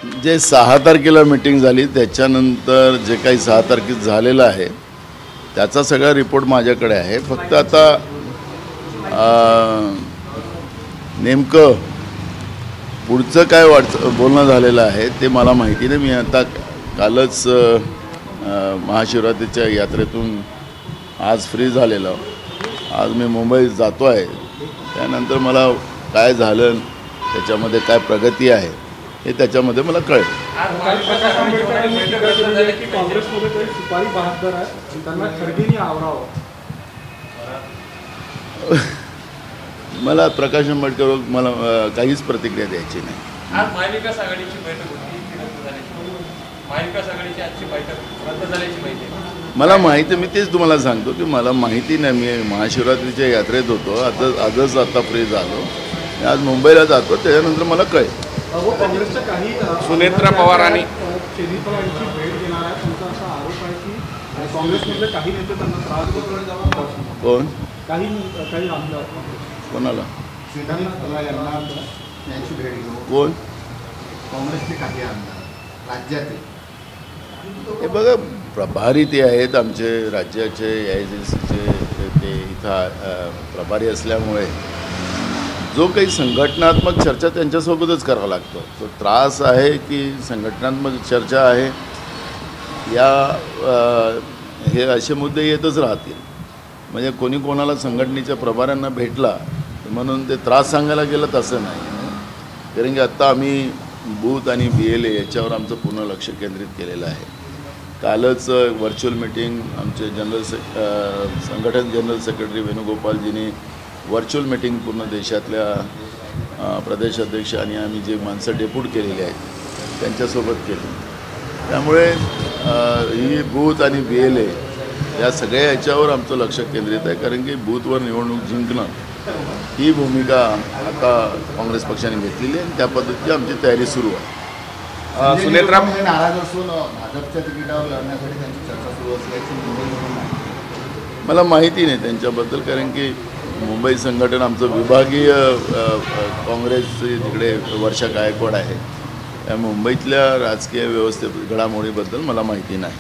जे 6 तारखेला मीटिंग झाली त्याच्यानंतर जे काही 6 तारखेत झालेलं आहे त्याचा सगळा रिपोर्ट माझ्याकडे आहे. फक्त आता नेमकं पुढचं काय बोलणं झालेलं आहे ते मला माहिती नाही. मी आता कालच महाशिवरात्रीच्या यात्रेतून आज फ्री झालेलो. आज मी मुंबईत जातो आहे. त्यानंतर मला काय झालं त्याच्यामध्ये काय प्रगती आहे हे त्याच्यामध्ये मला कळेल. मला प्रकाश आंबेडकर मला काहीच प्रतिक्रिया द्यायची नाही. आज महाविकास आघाडीची बैठक होती, महाविकास आघाडीची आजची बैठक रद्द झाल्याची माहिती आहे. मला माहिती, मी तेच तुम्हाला सांगतो की मला माहिती नाही. मी महाशिवरात्रीच्या यात्रेत होतो. आजच आता फ्री झालो. आज मुंबईला जातो. त्याच्यानंतर मला कळेल. काँग्रेसच्या काही सुनेत्रा पवार आणि शरद पवारांची भेट घेणार आहे. त्यांचा असा आरोप आहे की काँग्रेसमधले काही नेते त्यांना त्रास देतात. कोण? काही आमदार कोणाला? यांची भेट घेऊ. कोण? काँग्रेसचे काही आमदार राज्यातील. हे बघा, प्रभारी ते आहेत आमचे राज्याचे AICCचे. ते इथं प्रभारी असल्यामुळे जो काही संघटनात्मक चर्चा त्यांच्यासोबतच करावा लागतो. तो त्रास आहे की संघटनात्मक चर्चा आहे हे असे मुद्दे येतच राहतील. म्हणजे कोणी कोणाला संघटनेच्या प्रभाऱ्यांना भेटला म्हणून ते त्रास सांगायला गेलं तसं नाही. कारण की आत्ता आम्ही बूथ आणि BLA याच्यावर आमचं पूर्ण लक्ष केंद्रित केलेलं आहे. कालच व्हर्च्युअल मीटिंग आमचे संघटन जनरल सेक्रेटरी वेणुगोपालजींनी व्हर्च्युअल मीटिंग पूर्ण देशातल्या प्रदेश अध्यक्ष आणि आम्ही जे माणसं डेप्यूट केलेली आहेत त्यांच्यासोबत केली. त्यामुळे ही बूथ आणि BLA या सगळ्या याच्यावर आमचं लक्ष केंद्रित आहे. कारण की बूथवर निवडणूक जिंकणं ही भूमिका आता काँग्रेस पक्षाने घेतलेली आहे आणि त्या पद्धतीची आमची तयारी सुरू आहे. सुनेत्रा नाराज असून भाजपच्या तिकिटावर लढण्यासाठी त्यांची चर्चा सुरू असल्याची मुंबईमधून मला माहिती नाही त्यांच्याबद्दल. कारण की मुंबई संघटन आमचं विभागीय काँग्रेस तिकडे वर्षा गायकवाड आहे. त्या मुंबईतल्या राजकीय घडामोडीबद्दल मला माहिती नाही.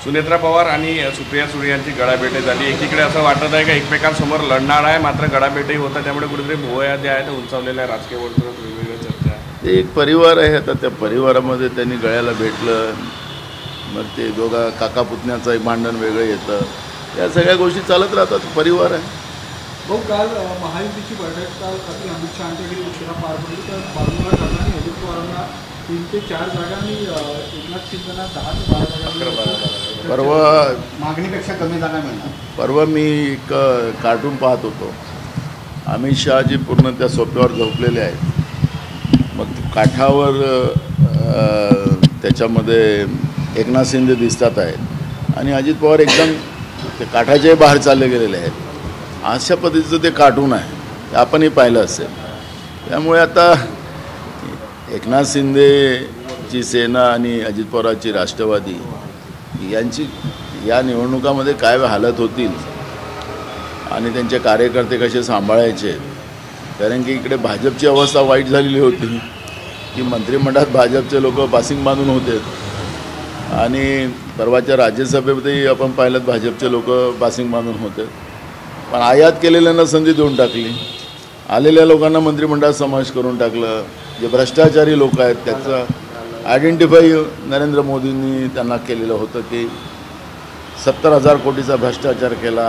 सुनेत्रा पवार आणि सुप्रिया सुळे यांची गळाभेट झाली. एकीकडे असं वाटत आहे का एकमेकांसमोर लढणार आहे, मात्र गळाभेटही होता. त्यामुळे कुठेतरी भुवया ज्या आहेत उंचावलेल्या राजकीय वर्तुळात वेगवेगळ्या चर्चा. ते एक परिवार आहे. आता त्या परिवारामध्ये त्यांनी गळ्याला भेटलं, मग ते दोघा काका पुतण्याचं एक भांडण वेगळं येतं. या सगळ्या गोष्टी चालत राहतात. परिवार आहे. भाऊ, काल महायुतीची बैठक अमित शहा यांच्या घरी उशिरा पार पडली. तर बाजूला करताना अजित पवारांना 3 ते 4 जागा आणि एकनाथ शिंदेना 10 ते 12 जागा. परवा मागणीपेक्षा कमी जागा मिळणार. परवा मी एक कार्टून पाहत होतो. अमित शहाजी पूर्ण त्या सोप्यावर झोपलेले आहेत. मग काठावर त्याच्यामध्ये एकनाथ शिंदे दिसतात आहेत आणि अजित पवार एकदम ते काठाच्याही बाहेर चालले गेलेले आहेत. अशा पद्धतीचं ते कार्टून आहे. ते आपणही पाहिलं असेल. त्यामुळे आता एकनाथ शिंदेची सेना आणि अजित पवारांची राष्ट्रवादी यांची या निवडणुकामध्ये काय हालत होतील आणि त्यांचे कार्यकर्ते कसे सांभाळायचे. कारण की इकडे भाजपची अवस्था वाईट झालेली होती की मंत्रिमंडळात भाजपचे लोक पासिंग बांधून होते आणि परवाच्या राज्यसभेमध्येही आपण पाहिलं भाजपचे लोक पासिंग बांधून होते. पण आयात केलेल्यांना संधी देऊन टाकली. आलेल्या लोकांना मंत्रिमंडळात समावेश करून टाकलं. जे भ्रष्टाचारी लोक आहेत त्याचं आयडेंटिफाय नरेंद्र मोदींनी त्यांना केलेलं होतं की 70,000 कोटीचा भ्रष्टाचार केला.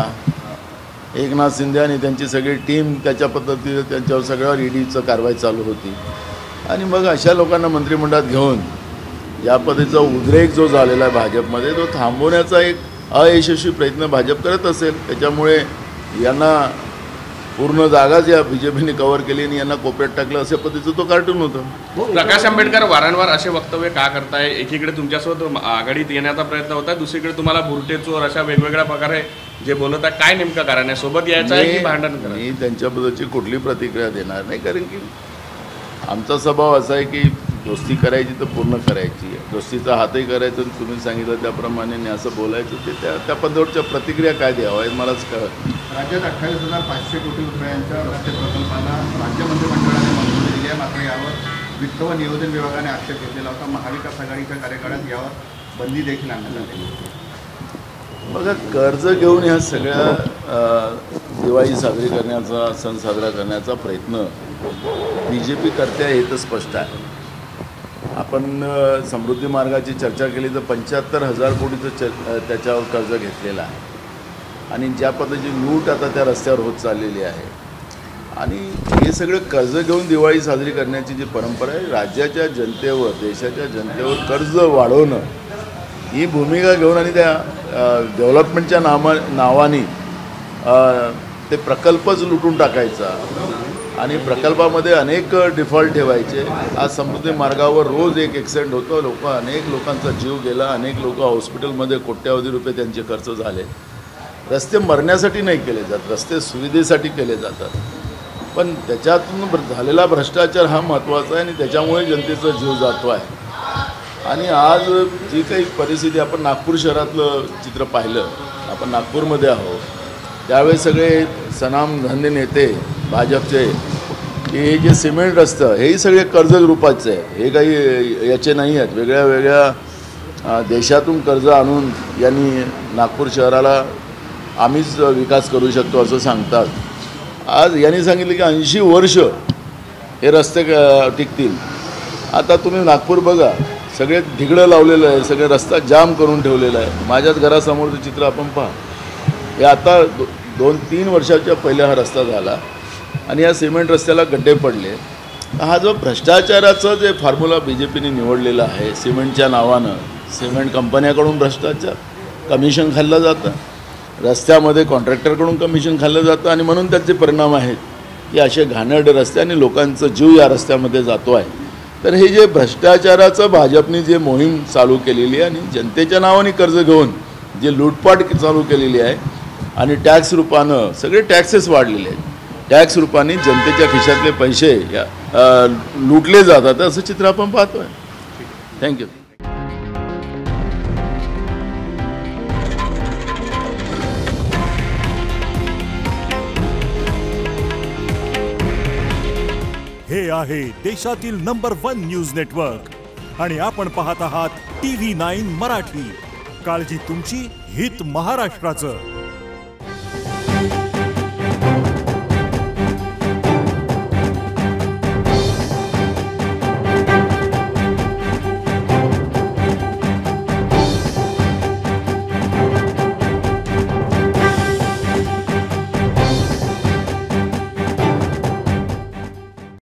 एकनाथ शिंदे आणि त्यांची सगळी टीम त्याच्या पद्धतीने त्यांच्यावर सगळ्यावर EDचं कारवाई चालू होती. आणि मग अशा लोकांना मंत्रिमंडळात घेऊन या पद्धतीचा उद्रेक जो झालेला आहे भाजपमध्ये तो थांबवण्याचा एक अयशस्वी प्रयत्न भाजप करत असेल. त्याच्यामुळे यांना पूर्ण जागाच या BJPने कव्हर केली आणि यांना कोपऱ्यात टाकलं अशा पद्धतीचं तो कार्टून होतं. प्रकाश आंबेडकर वारंवार असे वक्तव्य का करताय? एकीकडे तुमच्यासोबत आघाडीत येण्याचा प्रयत्न होता, दुसरीकडे तुम्हाला बुरटे चोर अशा वेगवेगळ्या प्रकारे जे बोलत आहे. काय नेमकं कारण आहे? सोबत यायचं आहे की भांडण करायचं? मी त्यांच्याबद्दलची कुठली प्रतिक्रिया देणार नाही. कारण की आमचा स्वभाव असा आहे की दोस्ती करायची तर पूर्ण करायची. दोस्तीचा हातही करायचं. तुम्ही सांगितलं त्याप्रमाणे असं बोलायचं ते त्या पद्धतीच्या प्रतिक्रिया काय द्यावं हे मलाच कळत. राज्यात 28,500 कोटी रुपयांच्या रस्ते प्रकल्पाला राज्य मंत्रिमंडळाने मंजुरी दिली आहे. मात्र यावर वित्त व नियोजन विभागाने आक्षेप घेतलेला होता. महाविकास आघाडीच्या कार्यकाळात यावर बंदी देखील आणण्यात आली. बघा, कर्ज घेऊन ह्या सगळ्या दिवाळी साजरी करण्याचा, सण साजरा करण्याचा प्रयत्न BJP करते हे तर स्पष्ट आहे. आपण समृद्धी मार्गाची चर्चा केली तर 75,000 कोटीचं त्याच्यावर कर्ज घेतलेलं आहे आणि ज्या पद्धतीची लूट आता त्या रस्त्यावर होत चाललेली आहे आणि हे सगळं कर्ज घेऊन दिवाळी साजरी करण्याची जी परंपरा आहे, राज्याच्या जनतेवर, देशाच्या जनतेवर कर्ज वाढवणं ही भूमिका घेऊन आणि त्या डेव्हलपमेंटच्या नावाने ते प्रकल्पच लुटून टाकायचा आणि प्रकल्पामध्ये अनेक डिफॉल्ट ठेवायचे. आज समृद्धी मार्गावर रोज एक ॲक्सिडेंट होतो, अनेक लोकांचा जीव गेला, अनेक लोक हॉस्पिटलमध्ये कोट्यावधी रुपये त्यांचे खर्च झाले. रस्ते मरण्यासाठी नाही केले जात, रस्ते सुविधेसाठी केले जातात. पण त्याच्यातून झालेला भ्रष्टाचार हा महत्त्वाचा आहे आणि त्याच्यामुळे जनतेचा जीव जातो आहे. आणि आज जी काही परिस्थिती, आपण नागपूर शहरातलं चित्र पाहिलं, आपण नागपूरमध्ये आहोत, त्यावेळेस सगळे सनामधन्य नेते भाजपचे हे जे सिमेंट रस्तं हेही सगळे कर्ज रूपाचे आहे, हे काही याचे नाही आहेत. वेगळ्या वेगळ्या देशातून कर्ज आणून यांनी नागपूर शहराला आम्हीच विकास करू शकतो असं सांगतात. आज यांनी सांगितलं की 80 वर्ष हे रस्ते टिकतील. आता तुम्ही नागपूर बघा, सगळे ढिगळं लावलेलं आहे, सगळे रस्ता जाम करून ठेवलेला आहे. माझ्याच घरासमोरचं चित्र आपण पहा, हे आता 2-3 वर्षाच्या पहिले हा रस्ता झाला आणि या सिमेंट रस्त्याला गड्डे पडले. हा जो भ्रष्टाचाराचं जे फॉर्म्युला BJPने निवडलेला आहे, सिमेंटच्या नावानं सिमेंट कंपन्याकडून भ्रष्टाचार, कमिशन खाल्लं जातं, रस्त्यामध्ये कॉन्ट्रॅक्टरकडून कमिशन खाल्लं जातं आणि म्हणून त्याचे परिणाम आहेत की असे घाणेरडे रस्ते आणि लोकांचा जीव या रस्त्यामध्ये जातो आहे. तर हे जे भ्रष्टाचाराचं भाजपने जे मोहीम चालू केलेली आहे आणि जनतेच्या नावाने कर्ज घेऊन जे लूटपाट चालू केलेली आहे आणि टॅक्स रूपानं सगळे टॅक्सेस वाढलेले आहेत, टॅक्स रूपाने जनतेच्या खिशातले पैसे लुटले जातात, असं चित्र आपण पाहतो आहे. थँक्यू. हे आहे देशातील नंबर 1 न्यूज नेटवर्क आणि आपण पाहत आहात TV9 मराठी. काळजी तुमची, हित महाराष्ट्राचं.